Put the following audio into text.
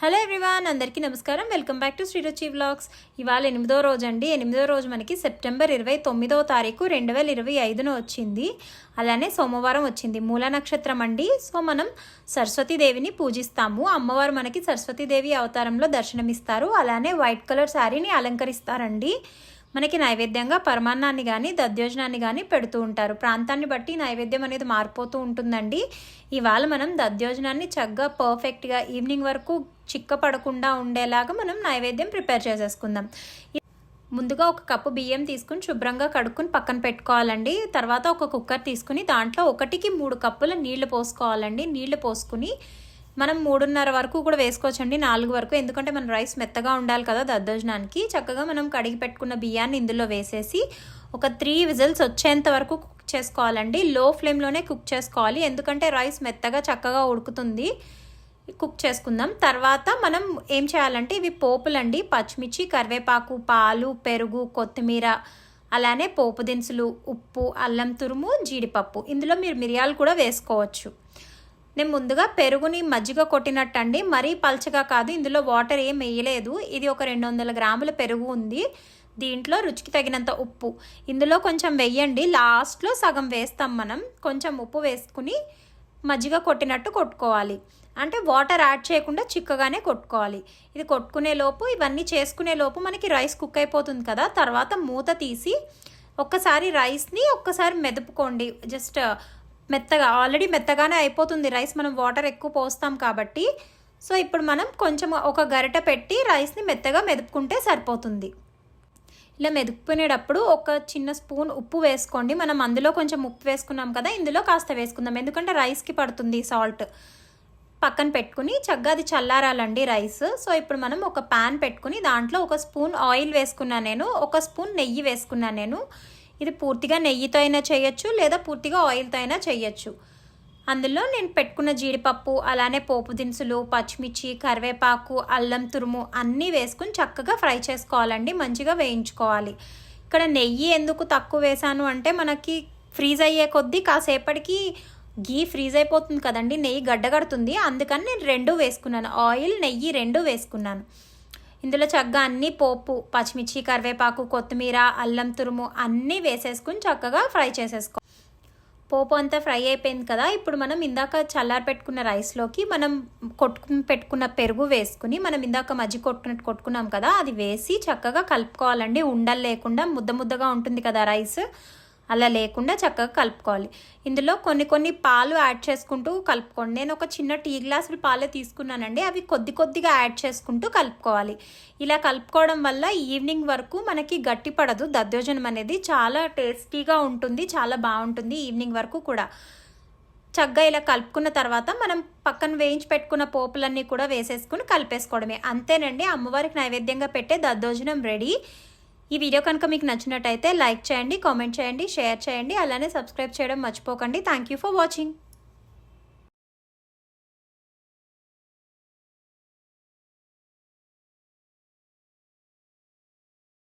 Hello everyone, అందరికీ నమస్కారం. Welcome back to Sriruchi vlogs. ఇవాళ 8వ రోజు అండి. 8వ రోజు మనకి సెప్టెంబర్ 29వ తారీఖు 2025 వచ్చింది. అలానే సోమవారం వచ్చింది, మూల నక్షత్రం అండి. సో మనం సరస్వతీదేవిని పూజిస్తాము. అమ్మవారు మనకి సరస్వతీదేవి అవతారంలో దర్శనమిస్తారు. అలానే వైట్ కలర్ శారీని అలంకరిస్తారండి. మనకి నైవేద్యంగా పరమాన్నాన్ని కానీ దధ్యోజనాన్ని కానీ పెడుతూ ఉంటారు. ప్రాంతాన్ని బట్టి నైవేద్యం అనేది మారిపోతూ ఉంటుందండి. ఇవాళ మనం దధ్యోజనాన్ని చక్కగా పర్ఫెక్ట్గా ఈవినింగ్ వరకు చిక్కపడకుండా ఉండేలాగా మనం నైవేద్యం ప్రిపేర్ చేసేసుకుందాం. ముందుగా ఒక కప్పు బియ్యం తీసుకుని శుభ్రంగా కడుక్కుని పక్కన పెట్టుకోవాలండి. తర్వాత ఒక కుక్కర్ తీసుకుని దాంట్లో 1కి 3 కప్పుల నీళ్లు పోసుకోవాలండి. నీళ్లు పోసుకుని మనం 3:30 వరకు కూడా వేసుకోవచ్చండి, 4 వరకు, ఎందుకంటే మన రైస్ మెత్తగా ఉండాలి కదా దద్దోజనానికి. చక్కగా మనం కడిగి పెట్టుకున్న బియ్యాన్ని ఇందులో వేసేసి ఒక 3 విజిల్స్ వచ్చేంత వరకు కుక్ చేసుకోవాలండి. లో ఫ్లేమ్లోనే కుక్ చేసుకోవాలి, ఎందుకంటే రైస్ మెత్తగా చక్కగా ఉడుకుతుంది. కుక్ చేసుకుందాం. తర్వాత మనం ఏం చేయాలంటే ఇవి పోపులండి. పచ్చిమిర్చి, కరివేపాకు, పాలు, పెరుగు, కొత్తిమీర, అలానే పోపు దినుసులు, ఉప్పు, అల్లం తురుము, జీడిపప్పు. ఇందులో మీరు మిరియాలు కూడా వేసుకోవచ్చు. నేను ముందుగా పెరుగుని మజ్జిగ కొట్టినట్టు అండి, మరీ పల్చగా కాదు. ఇందులో వాటర్ ఏం వేయలేదు. ఇది ఒక 200 గ్రాముల పెరుగు ఉంది. దీంట్లో రుచికి తగినంత ఉప్పు, ఇందులో కొంచెం వేయండి, లాస్ట్లో సగం వేస్తాం మనం. కొంచెం ఉప్పు వేసుకుని మజ్జిగ కొట్టినట్టు కొట్టుకోవాలి. అంటే వాటర్ యాడ్ చేయకుండా చిక్కగానే కొట్టుకోవాలి. ఇది కొట్టుకునే లోపు, ఇవన్నీ చేసుకునే లోపు మనకి రైస్ కుక్ అయిపోతుంది కదా. తర్వాత మూత తీసి ఒక్కసారి రైస్ని ఒక్కసారి మెదుపుకోండి. జస్ట్ మెత్తగా, ఆల్రెడీ మెత్తగానే అయిపోతుంది రైస్, మనం వాటర్ ఎక్కువ పోస్తాం కాబట్టి. సో ఇప్పుడు మనం కొంచెం ఒక గరిటె పెట్టి రైస్ని మెత్తగా మెదుపుకుంటే సరిపోతుంది. ఇలా మెదుపుకునేటప్పుడు ఒక చిన్న స్పూన్ ఉప్పు వేసుకోండి. మనం అందులో కొంచెం ఉప్పు వేసుకున్నాం కదా, ఇందులో కాస్త వేసుకుందాం, ఎందుకంటే రైస్కి పడుతుంది సాల్ట్. పక్కన పెట్టుకుని చక్కగా అది చల్లారాలండి రైస్. సో ఇప్పుడు మనం ఒక ప్యాన్ పెట్టుకుని దాంట్లో ఒక స్పూన్ ఆయిల్ వేసుకున్నాను నేను, ఒక స్పూన్ నెయ్యి వేసుకున్నాను నేను. ఇది పూర్తిగా నెయ్యితో అయినా చేయొచ్చు, లేదా పూర్తిగా ఆయిల్తో అయినా చేయొచ్చు. అందులో నేను పెట్టుకున్న జీడిపప్పు, అలానే పోపు దినుసులు, పచ్చిమిర్చి, కరివేపాకు, అల్లం తురుము అన్నీ వేసుకుని చక్కగా ఫ్రై చేసుకోవాలండి, మంచిగా వేయించుకోవాలి. ఇక్కడ నెయ్యి ఎందుకు తక్కువ వేసాను అంటే, మనకి ఫ్రీజ్ అయ్యే కొద్దీ కాసేపటికి గీ ఫ్రీజ్ అయిపోతుంది కదండి, నెయ్యి గడ్డగడుతుంది. అందుకని నేను 2 వేసుకున్నాను, ఆయిల్ నెయ్యి 2 వేసుకున్నాను. ఇందులో చక్కగా అన్నీ పోపు, పచ్చిమిర్చి, కరివేపాకు, కొత్తిమీర, అల్లం తురుము అన్నీ వేసేసుకుని చక్కగా ఫ్రై చేసేసుకో. పోపు అంతా ఫ్రై అయిపోయింది కదా. ఇప్పుడు మనం ఇందాక చల్లారి పెట్టుకున్న రైస్లోకి మనం పెట్టుకున్న పెరుగు వేసుకుని, మనం ఇందాక మజ్జిగ కొట్టుకున్నాం కదా, అది వేసి చక్కగా కలుపుకోవాలండి. ఉండలు లేకుండా, ముద్ద ముద్దగా ఉంటుంది కదా రైస్, అలా లేకుండా చక్కగా కలుపుకోవాలి. ఇందులో కొన్ని పాలు యాడ్ చేసుకుంటూ కలుపుకోండి. నేను ఒక చిన్న టీ గ్లాసులు పాలే తీసుకున్నానండి, అవి కొద్దిగా యాడ్ చేసుకుంటూ కలుపుకోవాలి. ఇలా కలుపుకోవడం వల్ల ఈవినింగ్ వరకు మనకి గట్టి పడదు. దద్దోజనం అనేది చాలా టేస్టీగా ఉంటుంది, చాలా బాగుంటుంది ఈవినింగ్ వరకు కూడా. చక్కగా ఇలా కలుపుకున్న తర్వాత మనం పక్కన వేయించి పెట్టుకున్న పోపులన్నీ కూడా వేసేసుకుని కలిపేసుకోవడమే. అంతేనండి, అమ్మవారికి నైవేద్యంగా పెట్టే దద్దోజనం రెడీ. ఈ వీడియో కనుక మీకు నచ్చినట్టయితే లైక్ చేయండి, కామెంట్ చేయండి, షేర్ చేయండి, అలానే సబ్స్క్రైబ్ చేయడం మర్చిపోకండి. Thank you for watching.